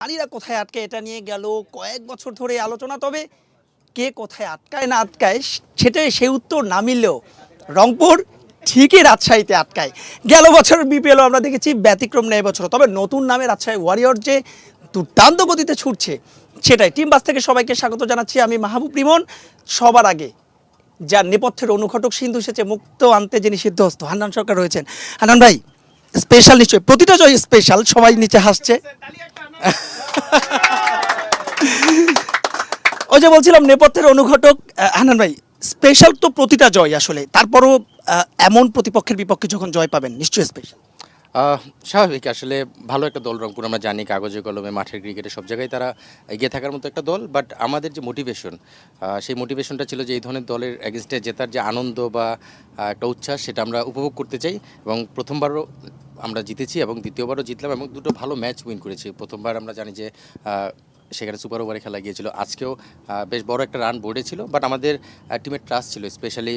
নারীরা কোথায় আটকায় এটা নিয়ে গেল কয়েক বছর ধরে আলোচনা। তবে কে কোথায় আটকায় না আটকায় সেটাই সেই উত্তর না মিললেও রংপুর ঠিকই রাজশাহীতে আটকায়। গেল বছর বিপিএলও আমরা দেখেছি, ব্যতিক্রম নেই বছর। তবে নতুন নামে রাজশাহী ওয়ারিয়র যে দুর্দান্ত গতিতে ছুটছে সেটাই। টিম বাস থেকে সবাইকে স্বাগত জানাচ্ছি, আমি মাহবুব রিমন। সবার আগে যার নেপথ্যের অনুঘটক সিন্ধু এসেছে মুক্ত আনতে, যিনি সিদ্ধহস্ত হান্নান সরকার রয়েছেন। হান্নান ভাই, স্পেশাল নিশ্চয়ই, প্রতিটা জয় স্পেশাল, সবাই নিচে হাসছে। ওই যে বলছিলাম নেপথ্যের অনুঘটক হান্নান ভাই, স্পেশাল তো প্রতিটা জয় আসলে, তারপরও এমন প্রতিপক্ষের বিপক্ষে যখন জয় পাবেন নিশ্চয়ই স্পেশাল। স্বাভাবিক। আসলে ভালো একটা দল রংপুর, আমরা জানি কাগজে কলমে মাঠের ক্রিকেটে সব জায়গায় তারা এগিয়ে থাকার মতো একটা দল। বাট আমাদের যে মোটিভেশন, সেই মোটিভেশনটা ছিল যে এই ধরনের দলের এগেনস্টে জেতার যে আনন্দ বা একটা উচ্ছ্বাস, সেটা আমরা উপভোগ করতে চাই। এবং প্রথমবারও আমরা জিতেছি এবং দ্বিতীয়বারও জিতলাম এবং দুটো ভালো ম্যাচ উইন করেছি। প্রথমবার আমরা জানি যে সেখানে সুপার ওভারে খেলা গিয়েছিল, আজকেও বেশ বড় একটা রান বোর্ডে ছিল। বাট আমাদের টিমের ট্রাস্ট ছিল, স্পেশালি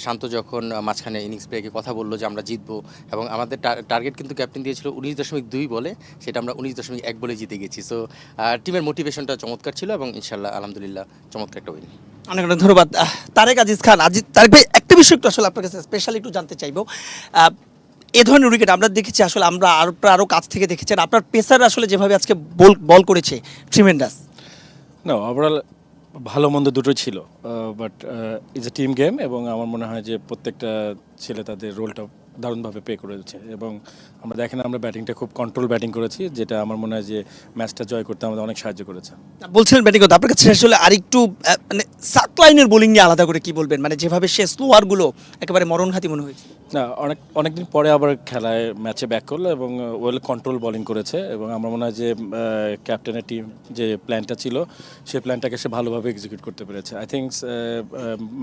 শান্ত যখন মাঝখানে ইনিংস ব্রেকে কথা বললো যে আমরা জিতবো, এবং আমাদের টার্গেট কিন্তু ক্যাপ্টেন দিয়েছিল 19.2 বলে, সেটা আমরা 19.1 বলে জিতে গেছি। সো টিমের মোটিভেশনটা চমৎকার ছিল এবং ইনশাল্লাহ আলহামদুলিল্লাহ চমৎকার একটা উইন। অনেক অনেক ধন্যবাদ তারেক আজিজ খান। তারেক ভাই, একটা বিষয় একটু আসলে আপনার কাছে স্পেশালি একটু জানতে চাইবো। এ ধরনের উইকেট আমরা দেখেছি, আসলে আমরা আরও কাছ থেকে দেখেছেন আপনার পেসার আসলে যেভাবে আজকে বল করেছে, ট্রিমেন্ডাস। না, ওভারঅল ভালো মন্দ দুটোই ছিল, but is a team game এবং আমার মনে হয় যে প্রত্যেকটা ছেলে তাদের রোলটা দারুণভাবে প্লে করেছে। এবং আমরা দেখেন আমরা ব্যাটিংটা খুব কন্ট্রোল ব্যাটিং করেছি, যেটা আমার মনে হয় যে ম্যাচটা জয় করতে আমাদের অনেক সাহায্য করেছে। বলছিলেন ব্যাটিং করতে, আপনার কাছে আসলে আরেকটু মানে সাকলাইনের বোলিং নিয়ে আলাদা করে কি বলবেন? মানে যেভাবে সে স্লোয়ারগুলো একেবারে মরণঘাতী মনে হয়েছে। না, অনেকদিন পরে আবার খেলায় ম্যাচে ব্যাক করলো এবং ওয়েল কন্ট্রোল বোলিং করেছে। এবং আমার মনে হয় যে ক্যাপ্টেনের টিম যে প্ল্যানটা ছিল সেই প্ল্যানটাকে সে ভালোভাবে এক্সিকিউট করতে পেরেছে। আই থিঙ্ক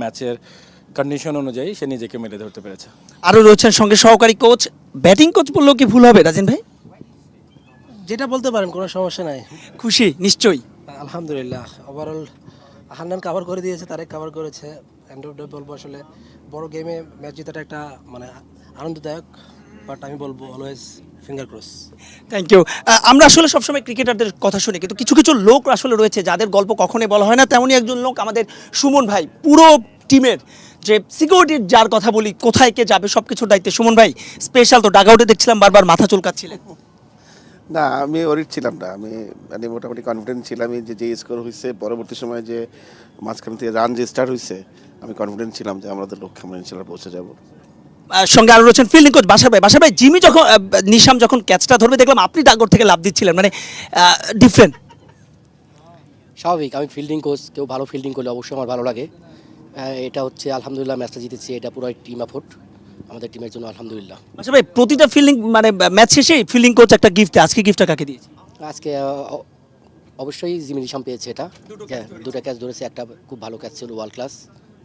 ম্যাচের কন্ডিশন অনুযায়ী সে নিজেকে মেলে ধরতে পেরেছে। আরও রয়েছেন সঙ্গে সহকারী কোচ, ব্যাটিং কোচ বললেও কি ভুল হবে রাজেন ভাই? যেটা বলতে পারেন, কোনো সমস্যা নাই। খুশি নিশ্চয়ই। আলহামদুলিল্লাহ, ওভারঅল হান্নান কাভার করে দিয়েছে, তারেক কাভার করেছে। এন্ড অফ দ্য বলবো আসলে বড় গেমে ম্যাচ জেতাটা একটা মানে আনন্দদায়ক, বাট আমি বলবো always finger cross. Thank you. আমরা আসলে সবসময় ক্রিকেটারদের কথা শুনি, কিন্তু কিছু কিছু লোক আসলে রয়েছে যাদের গল্প কখনোই বলা হয় না। তেমনই একজন লোক আমাদের সুমন ভাই, পুরো টিমের যে সিকিউরিটির যার কথা বলি, কোথায় কে যাবে সব কিছুর দায়িত্বে সুমন ভাই। স্পেশাল তো, ডাগ আউটে দেখছিলাম বারবার মাথা চুলকাচ্ছিলেন। না, আমি ওরিড ছিলাম না। আমি মানে মোটামুটি কনফিডেন্ট ছিলাম যে স্কোর হয়েছে, পরবর্তী সময়ে যে মাঝখান থেকে রান যে স্টার্ট হয়েছে, আমি কনফিডেন্ট ছিলাম যে আমাদের লক্ষ্যে আমরা ইনশাল্লাহ পৌঁছে যাব। সঙ্গে আরও রয়েছেন ফিল্ডিং কোচ বাসার ভাই। বাসার ভাই, জিমি যখন নিশাম যখন ক্যাচটা ধরবে দেখলাম আপনি ডাগ আউট থেকে লাভ দিচ্ছিলেন, মানে ডিফারেন্ট। স্বাভাবিক, আমি ফিল্ডিং কোচ, কেউ ভালো ফিল্ডিং করলে অবশ্যই আমার ভালো লাগে। এটা হচ্ছে আলহামদুলিল্লাহ ম্যাচটা জিতেছি, এটা পুরো টিম এফোর্ট আমাদের টিমের জন্য আলহামদুলিল্লাহ। বাসার ভাই, প্রতিটা ফিল্ডিং মানে ম্যাচ শেষেই ফিল্ডিং কোচ একটা গিফট, আজকে গিফটটা কাকে দিয়েছে? আজকে অবশ্যই জিমি নিশাম পেয়েছে এটা। দুটো ক্যাচ ধরেছে, একটা খুব ভালো ক্যাচ ছিল, ওয়ার্ল্ড ক্লাস,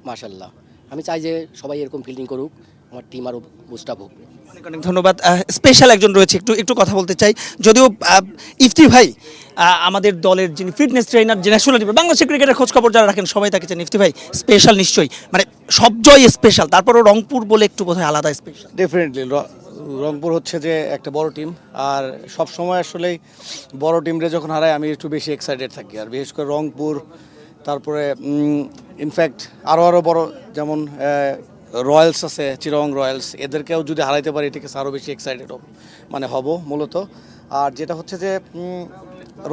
মাশাল্লাহ। আমি চাই যে সবাই এরকম ফিল্ডিং করুক, আমার টিম আরও বুস্ট আপ হোক। অনেক অনেক ধন্যবাদ। স্পেশাল একজন রয়েছে, একটু একটু কথা বলতে চাই। যদিও ইফতি ভাই আমাদের দলের যিনি ফিটনেস ট্রেনার, যে ন্যাশনাল টিমে বাংলাদেশের ক্রিকেটের খোঁজ খবর যারা রাখেন সবাই তাকে চেন। ইফতি ভাই, স্পেশাল নিশ্চয়ই, মানে সব জয় স্পেশাল, তারপরও রংপুর বলে একটু বোধহয় আলাদা স্পেশাল। ডেফিনেটলি রংপুর হচ্ছে যে একটা বড় টিম, আর সব সময় আসলেই বড় টিমরে যখন হারায় আমি একটু বেশি এক্সাইটেড থাকি। আর বিশেষ করে রংপুর, তারপরে ইনফ্যাক্ট আরও বড় যেমন রয়্যালস আছে, চিরং রয়্যালস, এদেরকেও যদি হারাইতে পারি এটাকে আরও বেশি এক্সাইটেড হব মূলত। আর যেটা হচ্ছে যে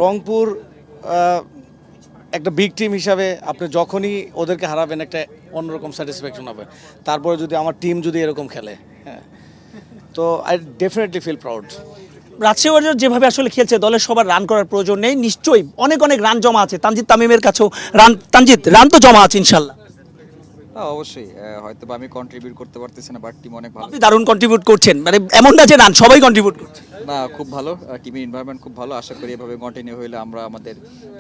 রংপুর একটা বিগ টিম হিসাবে আপনি যখনই ওদেরকে হারাবেন একটা অন্যরকম স্যাটিসফ্যাকশন হবে। তারপরে যদি আমার টিম যদি এরকম খেলে, হ্যাঁ, তো I definitely feel proud. Rajshahi warrior যেভাবে আসলে খেলছে, দলের সবার রান করার প্রয়োজন নেই, নিশ্চয়ই অনেক অনেক রান জমা আছে। তানজিদ তামিমের কাছেও তানজিদ রান তো জমা আছে ইনশাল্লাহ। অবশ্যই, হয়তো বা আমি কন্ট্রিবিউট করতে পারতেছি না, বাট টিম অনেক ভালো। আপনি দারুণ কন্ট্রিবিউট করছেন, মানে এমন না যে রান, সবাই কন্ট্রিবিউট করছে। না, খুব ভালো, টিমের এনভায়রনমেন্ট খুব ভালো। আশা করি এভাবে কন্টিনিউ হইলে আমরা আমাদের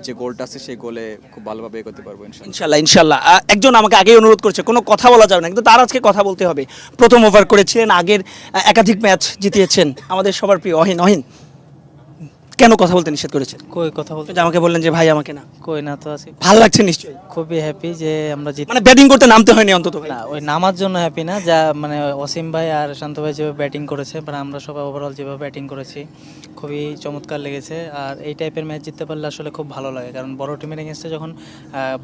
যে গোলটা আছে সেই গোলে খুব ভালোভাবে এগোতে পারবো ইনশাআল্লাহ। ইনশাল্লাহ ইনশাল্লাহ। একজন আমাকে আগেই অনুরোধ করেছে, কোনো কথা বলা যাবে না, কিন্তু তার আজকে কথা বলতে হবে। প্রথম ওভার করেছিলেন, আগের একাধিক ম্যাচ জিতিয়েছেন, আমাদের সবার প্রিয় অহিন। অহিন, কেন কথা বলতে নিষেধ করেছেন? কই কথা বলতে, যে আমাকে বললেন যে ভাই আমাকে না। কই না তো আছি, ভালো লাগছে নিশ্চয়ই, খুবই হ্যাপি যে আমরা জিত, মানে ব্যাটিং করতে নামতে হয়নি অন্তত। না ওই নামার জন্য হ্যাপি না, যা মানে অসীম ভাই আর শান্ত ভাই যেভাবে ব্যাটিং করেছে, মানে আমরা সবাই ওভারঅল যেভাবে ব্যাটিং করেছি খুবই চমৎকার লেগেছে। আর এই টাইপের ম্যাচ জিততে পারলে আসলে খুব ভালো লাগে, কারণ বড় টিমের এগেনস্টে যখন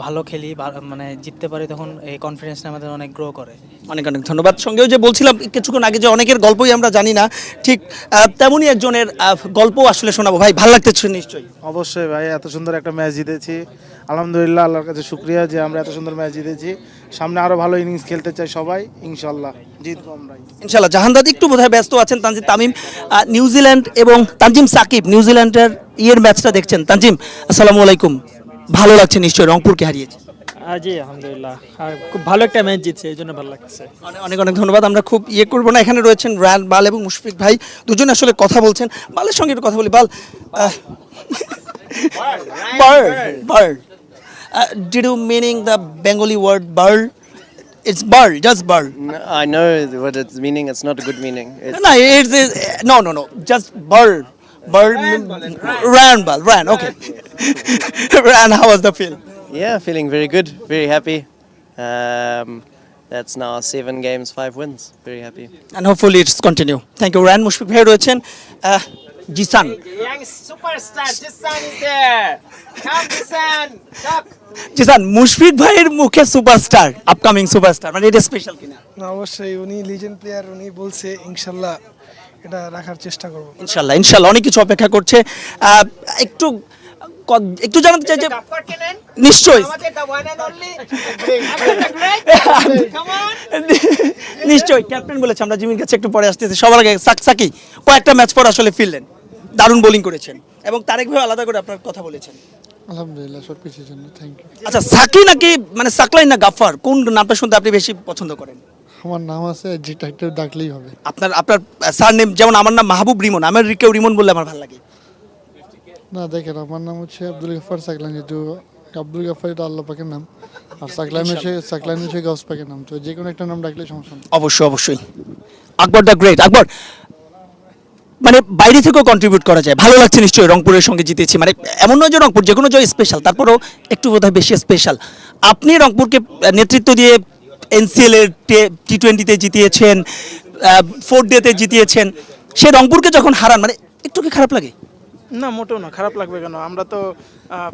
ভালো খেলি মানে জিততে পারি, তখন এই কনফিডেন্সটা আমাদের অনেক গ্রো করে। অনেক অনেক ধন্যবাদ। সঙ্গেও যে বলছিলাম কিছুক্ষণ আগে যে অনেকের গল্পই আমরা জানি না, ঠিক তেমনই একজনের গল্প আসলে শোনাবো। ভাই ভালো লাগতেছে নিশ্চয়ই? অবশ্যই ভাই, এত সুন্দর একটা ম্যাচ জিতেছি, আলহামদুলিল্লাহ, আল্লাহর কাছে শুক্রিয়া যে আমরা এত সুন্দর ম্যাচ জিতেছি। সামনে আরো ভালো ইনিংস খেলতে চাই সবাই, ইনশাল্লাহ জিতবো আমরাই। ইনশাল্লাহ। জাহানদাদ একটু বোধহয় ব্যস্ত আছেন। তানজিম তামিম নিউজিল্যান্ড এবং তানজিম সাকিব নিউজিল্যান্ডের ম্যাচটা দেখছেন। তানজিম, আসসালামু আলাইকুম। ভালো লাগছে নিশ্চয়ই, রংপুরকে হারিয়েছে। জি আলহামদুলিল্লাহ, খুব ভালো একটা ম্যাচ জিতছে, এই জন্য ভালো লাগছে। অনেক অনেক ধন্যবাদ। আমরা খুব করবো না, এখানে রয়েছেন রায়ান, বাল এবং মুশফিক ভাই, দুজন আসলে কথা বলছেন। বালের সঙ্গে একটু কথা বলি। বাল, bird. Did you meaning the Bengali word bird? It's bird, just bird. I know what its meaning. It's not a good meaning. No, it's no. Just bird. Ran. Okay. Ran. How was the feel? Yeah, feeling very good, very happy. That's now 7 games, 5 wins. Very happy. And hopefully it's continue. Thank you, Ran. Mushfiq bhai রয়েছেন। জিসান, জিসান, মুশফিক ভাইয়ের মুখে superstar, upcoming superstar, মানে এটা special কিনা? না, অবশ্যই উনি legend player, উনি বলছে, ইনশাল্লাহ এটা রাখার চেষ্টা করব। ইনশাল্লাহ অনেক কিছু অপেক্ষা করছে। একটু জানাতে চাই যে নিশ্চয়ই ক্যাপ্টেন বলেছে, আমরা জিমির কাছে একটু পরে আসতেছি। সবার আগে সাকি কয়েকটা ম্যাচ পর আসলে ফিরলেন, দারুণ বোলিং করেছেন এবং তারেক ভাই আলাদা করে আপনার কথা বলেছেন। আলহামদুলিল্লাহ, সবকিছুর জন্য থ্যাংক ইউ। আচ্ছা, সাকি নাকি মানে সাকলাইন না গাফার, কোন নামটা শুনতে আপনি বেশি পছন্দ করেন? আমার নাম আছে, যেটা একটু ডাকলেই হবে। আপনার স্যার নেম, যেমন আমার নাম মাহবুব রিমন, আমার কেউ রিমন বললে আমার ভালো লাগে। না দেখেন, আমার নাম হচ্ছে আব্দুল গফার সাকলাইন, যেহেতু আব্দুল গফার এটা আল্লাহ পাকের নাম, আর সাকলাইন হচ্ছে গাউস পাকের নাম, তো যে কোনো একটা নাম ডাকলে সমস্যা নেই। অবশ্যই। আকবর দ্য গ্রেট, আকবর মানে বাইরে থেকেও কন্ট্রিবিউট করা যায়। ভালো লাগছে নিশ্চয়ই, রংপুরের সঙ্গে জিতেছি, মানে এমন নয় যে রংপুর যে কোনো জয় স্পেশাল, তারপরেও একটু বোধহয় বেশি স্পেশাল। আপনি রংপুরকে নেতৃত্ব দিয়ে এনসিএল এর T20-তে জিতিয়েছেন, 4th ডেতে জিতিয়েছেন, সে রংপুরকে যখন হারান মানে একটু কি খারাপ লাগে? না, মোটেও না, খারাপ লাগবে কেন? আমরা তো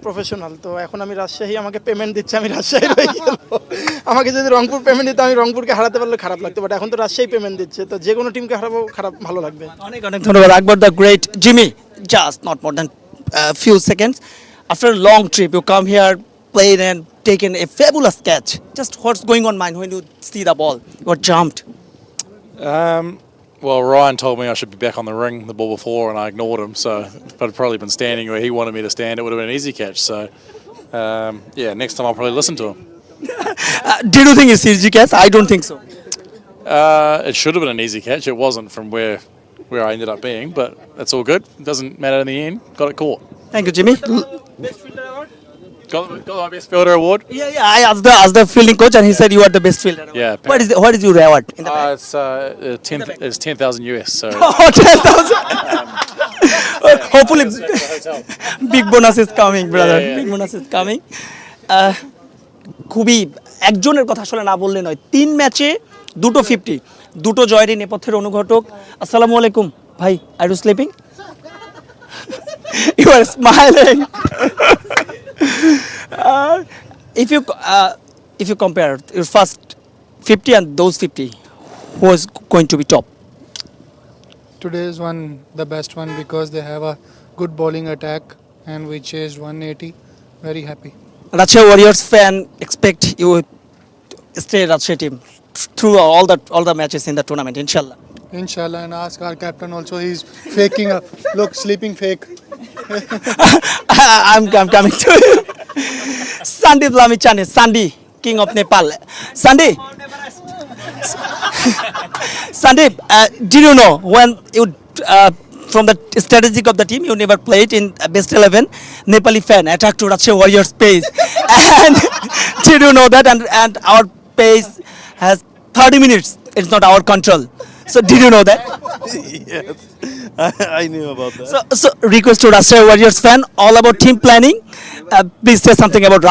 প্রফেশনাল। তো এখন আমি রাজশাহী, আমাকে পেমেন্ট দিচ্ছে, আমি রাজশাহী রয়ে গেল। আমাকে যদি রংপুর পেমেন্ট দিত, আমি রংপুরকে হারাতে পারলে খারাপ লাগতো, বাট এখন তো রাজশাহী পেমেন্ট দিচ্ছে, তো যে কোনো টিমকে হারাবো ভালো লাগবে। অনেক অনেক ধন্যবাদ Akbar the great. Jimmy, just not more than few seconds after a long trip you come here, played and taken a fabulous catch. Just what's going on mind when you see the ball? You are jumped. Well, Ryan told me I should be back on the ring the ball before, and I ignored him. So if I'd probably been standing where he wanted me to stand, it would have been an easy catch. So yeah, next time I'll probably listen to him. Did you think it's easy catch? I don't think so. It should have been an easy catch. It wasn't from where I ended up being, but that's all good. It doesn't matter in the end. Got it caught. Thank you, Jimmy. Got my best fielder award. Yeah. I asked the fielding coach, and he said you are the best fielder. Yeah, What is your reward? In the it's 10,000 US. So 10,000. Hopefully, big bonus is coming, brother. Yeah. Big bonus is coming. খুবই একজনের কথা আসলে না বললে নয়। 3 ম্যাচে 2 50, 2 জয়ের নেপথ্যের অনুঘটক। আসসালামু আলাইকুম ভাই, are you sleeping? You are smiling. If you compare your first 50 and those 50, who is going to be top? Today's one the best one because they have a good bowling attack and we chased 180. Very happy. Rajshahi Warriors fan expect you stay Rajshahi team through all the matches in the tournament, inshallah. Inshallah, and ask our captain also. He's faking a look, sleeping fake. I'm coming to you. Sandeep Lamichhane, Sandi, king of Nepal. Sandeep, did you know when you from the strategy of the team you never played in best 11, Nepali fan attack to Rajshahi Warriors pace, and did you know that and our pace has 30 minutes. It's not our control. So did you know that? Yes, I knew about that. So request to Rajshahi Warriors fan all about team planning. Please say something about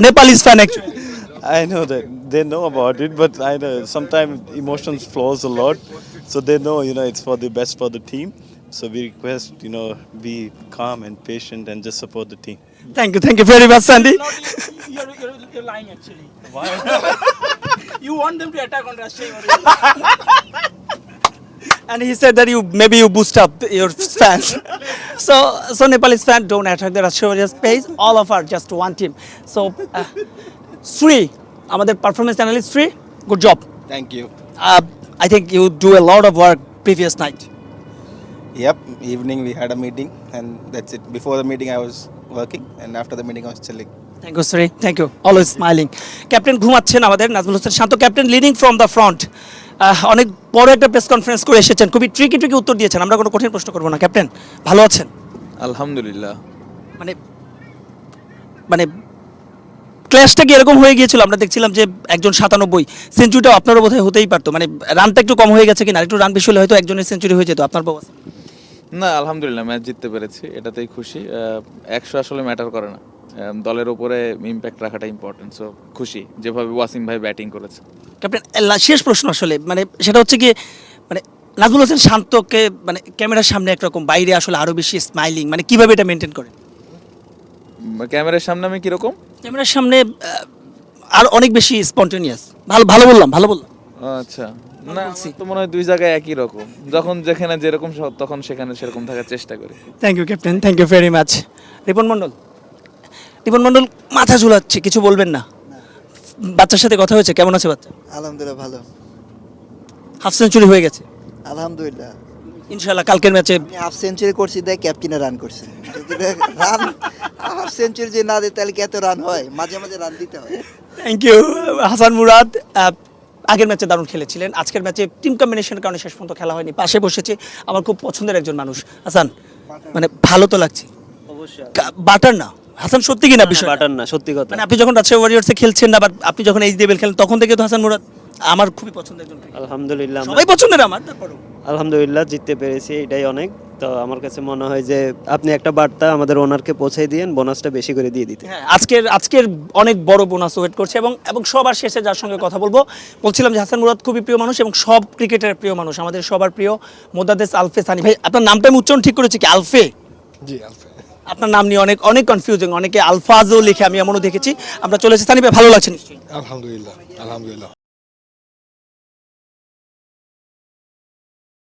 Nepalese fan actually. I know that they know about it, but I know sometimes emotions flows a lot, so they know it's for the best for the team. So we request, be calm and patient and just support the team. Thank you very much, Sandy. You're lying actually. Why? You want them to attack on Rajshahi. And he said that maybe you boost up your fans. So Nepalese fans don't attack the Rajshahi Warriors page. All of us just one team. So Sri, আমাদের performance analyst Sri, good job. Thank you. I think you do a lot of work previous night. Yep, evening we had a meeting and that's it. Before the meeting I was working and after the meeting I was chilling. Thank you, Sri. Thank you. Always smiling. Captain ঘুমাচ্ছেন আমাদের Najmul Hossain Shanto, captain leading from the front. অনেক বড় একটা press conference করে এসেছেন, খুবই tricky উত্তর দিয়েছেন। আমরা কোনো কঠিন প্রশ্ন করবো না। ক্যাপ্টেন ভালো আছেন? আলহামদুলিল্লাহ। মানে ক্ল্যাশটা কি এরকম হয়ে গিয়েছিল? আমরা দেখছিলাম যে একজন 97, সেঞ্চুরিটাও আপনারও বোধহয় হতেই পারতো। মানে রানটা একটু কম হয়ে গেছে কিনা, একটু রান বেশি হলে হয়তো একজনের সেঞ্চুরি হয়ে যেত। আপনার বাবা না, আলহামদুলিল্লাহ ম্যাচ জিততে পেরেছি, এটাতেই খুশি। 100 আসলে ম্যাটার করে না, দলের উপরে ইম্প্যাক্ট রাখাটা ইম্পর্টেন্ট। সো খুশি যেভাবে ওয়াসিম ভাই ব্যাটিং করেছে। ক্যাপ্টেন শেষ প্রশ্ন আসলে সেটা হচ্ছে কি, নাজমুল হোসেন শান্তকে ক্যামেরার সামনে একরকম, বাইরে আসলে আরো বেশি স্মাইলিং, কিভাবে এটা মেনটেন করেন? ক্যামেরার সামনে আমি কিরকম? ক্যামেরার সামনে আর অনেক বেশি স্পন্টেনিয়াস। ভালো বললাম। আচ্ছা, না তো মনে হয় দুই জায়গায় একই রকম, যখন যেখানে যেরকম তখন সেখানে সেরকম থাকার চেষ্টা করি। Thank you captain, thank you very much. Ripon Mondal মাথা ঝুলাচ্ছে, কিছু বলবেন না? বাচ্চার সাথে কথা হয়েছে, কেমন আছে বাচ্চা? আলহামদুলিল্লাহ ভালো। হাফ সেঞ্চুরি হয়ে গেছে আলহামদুলিল্লাহ। ইনশাআল্লাহ কালকের ম্যাচে হাফ সেঞ্চুরি করছি, দেখ ক্যাপ্টেনে রান করছে। রান হাফ সেঞ্চুরি যে না দেয় তাহলে কি এত রান হয়? মাঝে মাঝে রান দিতে হয়। Thank you Hasan Murad. আগের ম্যাচে দারুণ খেলেছিলেন, আজকের ম্যাচে টিম কম্বিনেশনের কারণে শেষ পর্যন্ত খেলা হয়নি। পাশে বসেছে আমার খুব পছন্দের একজন মানুষ হাসান। ভালো তো লাগছে? অবশ্যই। বাটার না হাসান, সত্যি কিনা বিষয়? বাটার না, সত্যি কথা। আপনি যখন রাজশাহী ওয়ারিয়র্সে খেলছেন না, বা আপনি যখন এইচডিএল খেলেন, তখন থেকে তো হাসান মুরাদ আমার খুবই পছন্দের একজন। আলহামদুলিল্লাহ, সবাই পছন্দের আমার। আলহামদুলিল্লাহ জিততে পেরেছি, এটাই অনেক। তো আমার কাছে মনে হয় যে আপনি একটা বার্তা আমাদের ওনারকে পৌঁছে দিয়েন, বোনাসটা বেশি করে দিয়ে দিতে। হ্যাঁ, আজকের অনেক বড় বোনাস ওয়েট করছে। এবং সবার শেষে যার সঙ্গে কথা বলছিলাম যে হাসান মুরাদ খুবই প্রিয় মানুষ এবং সব ক্রিকেটের প্রিয় মানুষ, আমাদের সবার প্রিয় মোদাদ্দেস আলফে সানি ভাই। আপনার নামটা আমি উচ্চারণ ঠিক করেছি কি? আলফে? জি আলফে। আপনার নাম নিয়ে অনেক কনফিউজিং, অনেকে আলফাজও লিখে, আমি এমনও দেখেছি। আমরা চলে এসেছি। সানি ভাই ভালো লাগছে নিশ্চয়ই? আলহামদুলিল্লাহ।